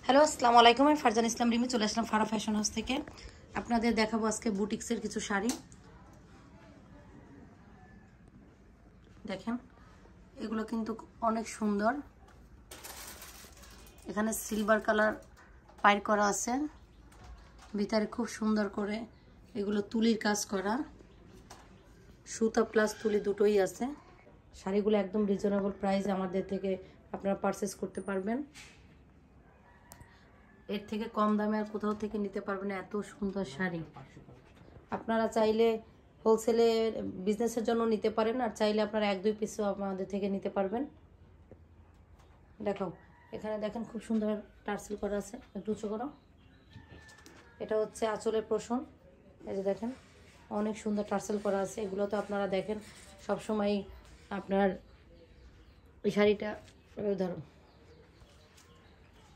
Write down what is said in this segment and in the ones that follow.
Hello, আসসালামু আলাইকুম। আমি ফারজান ইসলাম রিমি চলে আসলাম ফারা ফ্যাশন হাউস থেকে। আপনাদের দেখাবো আজকে বুটিক্সের কিছু শাড়ি। দেখেন, এগুলো কিন্তু অনেক সুন্দর। এখানে সিলভার কালার পাইর করা আছে, ভিতরে খুব সুন্দর করে এগুলো তুলির কাজ করা, সুতা প্লাস তুলি দুটোই আছে। শাড়িগুলো একদম রিজনেবল প্রাইসে আমাদের থেকে আপনারা পারচেস করতে পারবেন। এর থেকে কম দামে আর কোথাও থেকে নিতে পারবেন না, এত সুন্দর শাড়ি। আপনারা চাইলে হোলসেলে বিজনেসের জন্য নিতে পারেন, আর চাইলে আপনারা 1-2 পিসও আমাদের থেকে নিতে পারবেন। দেখো, এখানে দেখেন খুব সুন্দর টার্সেল করা আছে, একটু উঁচু করো। এটা হচ্ছে আঁচলের পোরশন। এই যে দেখেন, অনেক সুন্দর টার্সেল করা আছে। এগুলো তো আপনারা দেখেন সবসময়। আপনার এই শাড়িটা ধরো,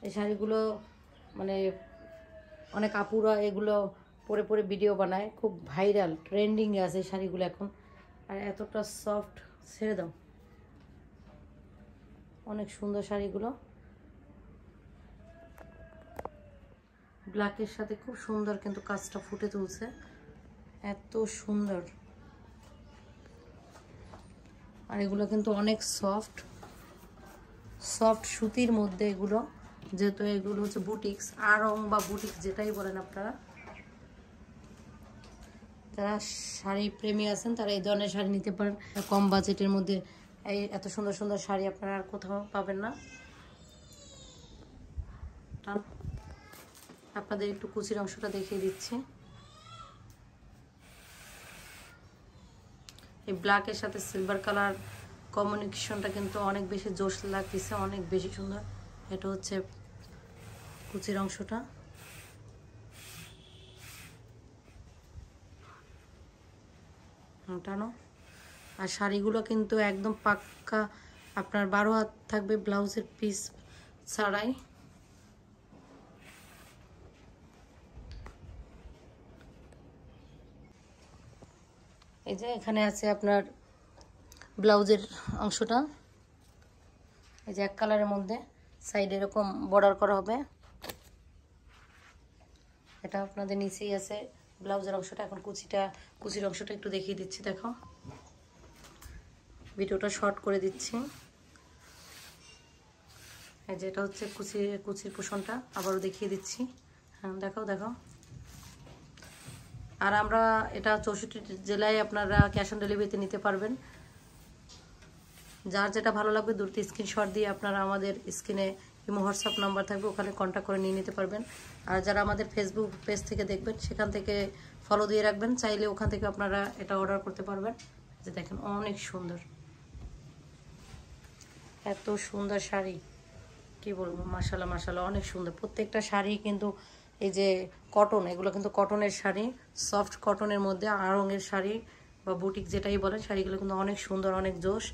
এই শাড়িগুলো মানে অনেক আপুরা এগুলো পরে পরে ভিডিও বানায়, খুব ভাইরাল ট্রেন্ডিংয়ে আছে এই শাড়িগুলো এখন। আর এতটা সফট, ছেড়ে দাও, অনেক সুন্দর শাড়িগুলো। ব্ল্যাকের সাথে খুব সুন্দর কিন্তু কাজটা ফুটে তুলছে, এত সুন্দর। আর এগুলো কিন্তু অনেক সফট সফট সুতির মধ্যে এগুলো, যেহেতু এগুলো হচ্ছে বুটিক্স, আড়ং বা বুটিক্স যেটাই বলেন আপনারা। যারা শাড়ি প্রেমী আছেন তারা এই ধরনের শাড়ি নিতে পারেন। কম বাজেটের মধ্যে এই এত সুন্দর সুন্দর শাড়ি আপনারা আর কোথাও পাবেন না। আপনাদের একটু কুচির অংশটা দেখিয়ে দিচ্ছি। এই ব্ল্যাকের সাথে সিলভার কালার কম্বিনেশনটা কিন্তু অনেক বেশি জোশ লাগতেছে, অনেক বেশি সুন্দর। এটা হচ্ছে কুচির অংশটা। টানো। আর শাড়িগুলো কিন্তু একদম পাক্কা আপনার 12 হাত থাকবে, ব্লাউজের পিস ছাড়াই। এই যে এখানে আছে আপনার ব্লাউজের অংশটা, এই যে এক কালারের মধ্যে সাইডে এরকম বর্ডার করা হবে। এটা আপনাদের নিচেই আছে ব্লাউজের অংশটা। এখন কুচির অংশটা একটু দেখিয়ে দিচ্ছি। দেখো, ভিডিওটা শর্ট করে দিচ্ছি। এই যে এটা হচ্ছে কুচির পোষণটা, আবারও দেখিয়ে দিচ্ছি। হ্যাঁ, দেখো। আর আমরা এটা 64 জেলায় আপনারা ক্যাশ অন ডেলিভারিতে নিতে পারবেন। যার যেটা ভালো লাগবে দ্রুত স্ক্রিনশট দিয়ে আপনারা আমাদের স্ক্রিনে ইমো হোয়াটসঅ্যাপ নাম্বার থাকবে, ওখানে কন্ট্যাক্ট করে নিয়ে নিতে পারবেন। আর যারা আমাদের ফেসবুক পেজ থেকে দেখবেন সেখান থেকে ফলো দিয়ে রাখবেন, চাইলে ওখান থেকে আপনারা এটা অর্ডার করতে পারবেন। যে দেখেন, অনেক সুন্দর, এত সুন্দর শাড়ি কি বলবো, মাশাআল্লাহ মাশাআল্লাহ, অনেক সুন্দর প্রত্যেকটা শাড়ি। কিন্তু এই যে কটন, এগুলো কিন্তু কটনের শাড়ি, সফট কটনের মধ্যে আড়ংয়ের শাড়ি বা বুটিক যেটাই বলেন, শাড়িগুলো কিন্তু অনেক সুন্দর, অনেক জোশ।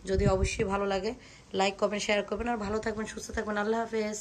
যদি অবশ্যই ভালো লাগে লাইক কমেন্ট শেয়ার করবেন। আর ভালো থাকবেন, সুস্থ থাকবেন। আল্লাহ হাফেজ।